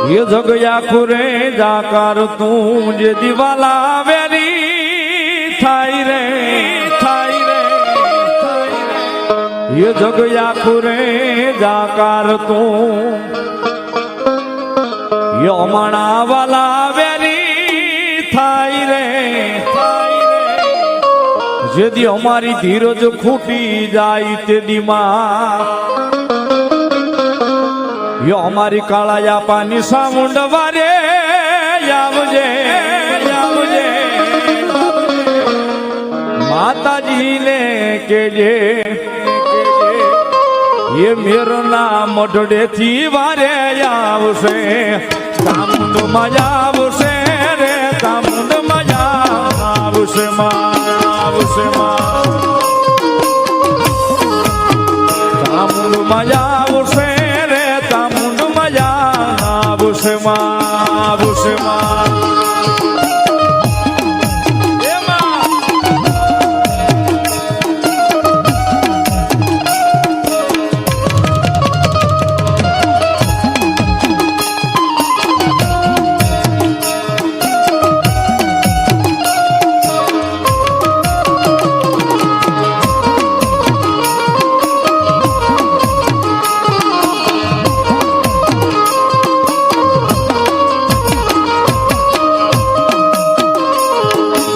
ये जगया खुरे जाकर तू जे दिवाला वेरी थाई रे ये जगया खुरे जाकर तू ये अमणा वाला वेरी थाई रे जेदी हमारी धीरज खूटी जाई तेदी मां यो हमारी काळाया पानी सामुंड वारे यावजे माताजी ने केजे ये मेरो नाम मढडे थी वारे आवशे सामुंड मजा आवशे रे सामुंड मजा आवशे सामुंड मजा आवशे रे सामुंड मजा आवशे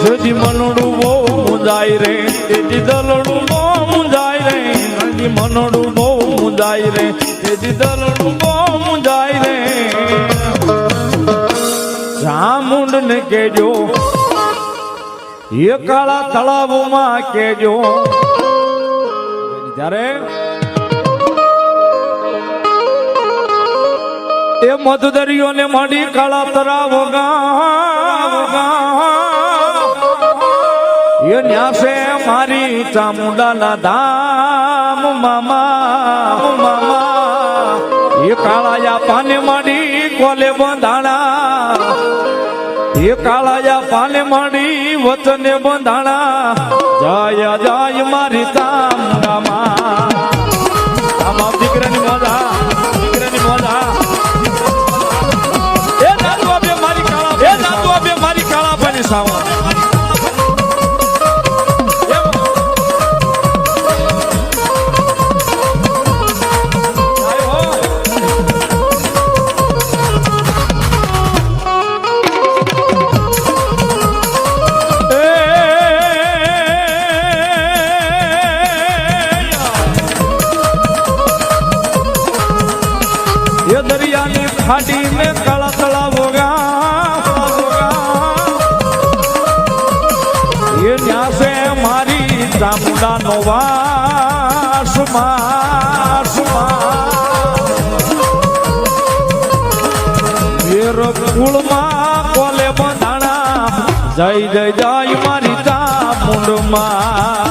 જેથી મનોડું બહુ મુંજાય રે તેથી દલડું બહુ મુંજાય રે મનોડું બહુ મુંજાય રે તેથી દલડું બહુ મુંજાય રે ચામુંડ ને કેજો એ કાળા તળાવમાં કેજો ત્યારે એ મધદરિયો ને મળી કાળા તળાવ ये न्यासे मारी चामुंडाना धाम मामा ये काळाया पाने माडी कोले बंधाणा ये काळाया पाने माडी वचने बंधाणा जय जय मारी चामुंडामा आमा दीकरानी मजा ए नातू आबे मारी काळा पानी सावा दरियानी खाड़ी में काला तलाव होगा ये न्यास से मारी चामुंडा नोवास मेरो कुल मां कोले बंधाना जय जय जय मारी चामुंड मां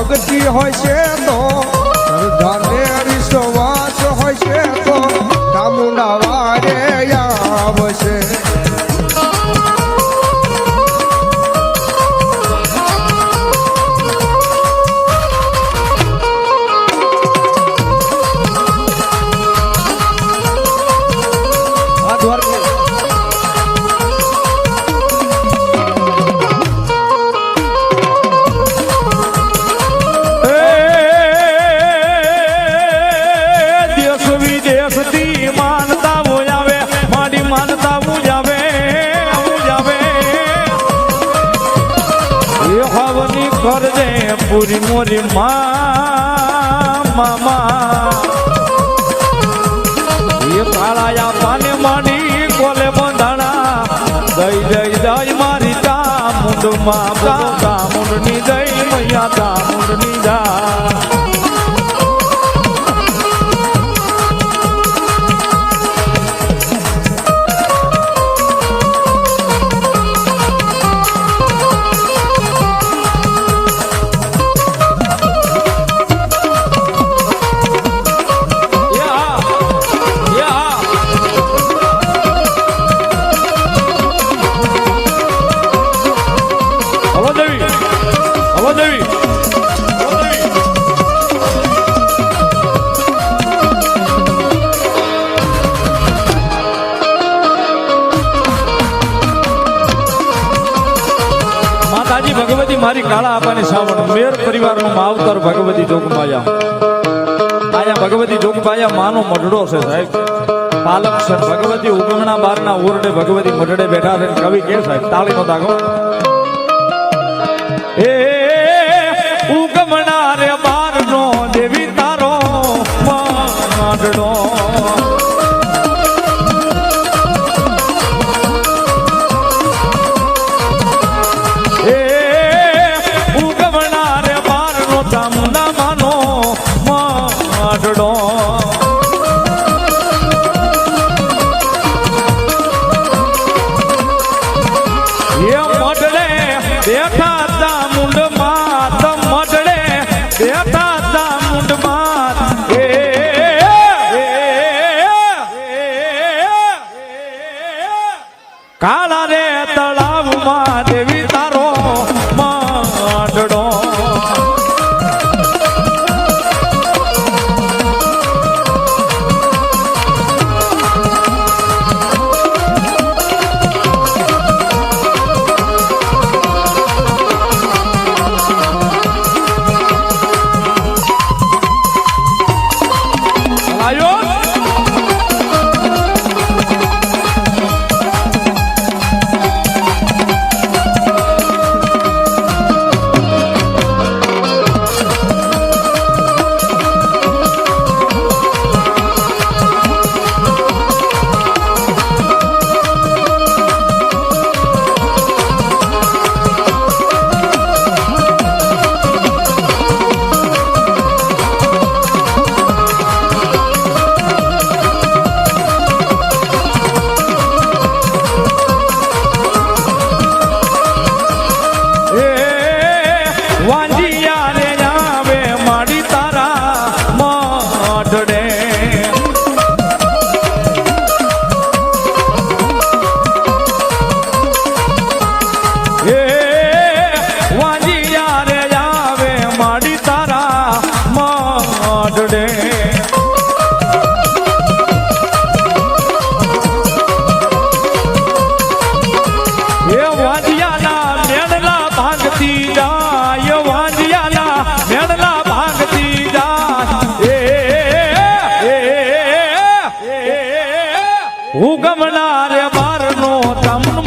ભક્તિ હોય છે તો શ્રદ્ધાને વિશ્વાસ હોય છે તો ચામુંડા વારે આવશે पूरी मोरी मामा ये काळाया पाने माडी कोले बंधाणा जय जय जय मारी चामुंड मां चामुंड नी जय मैया चामुंड नी जा ભગવતી મારી કાળા આપાની સાવણ મેર પરિવારનો માવતર ભગવતી જોગમાયા આયા ભગવતી જોગમાયા માનો મઢડો છે સાહેબ પાલક છે ભગવતી ઉગમણા બારના ઓરડે ભગવતી મઢડે બેઠા છે કવિ કે સાહેબ તાળીનો દાગો એ ઉગમણા રે બારનો દેવી તારો મઢડો કાળા રે તળાવમાં દેવી તારો માંડડો આયો ઉગમના રે બારનો તમન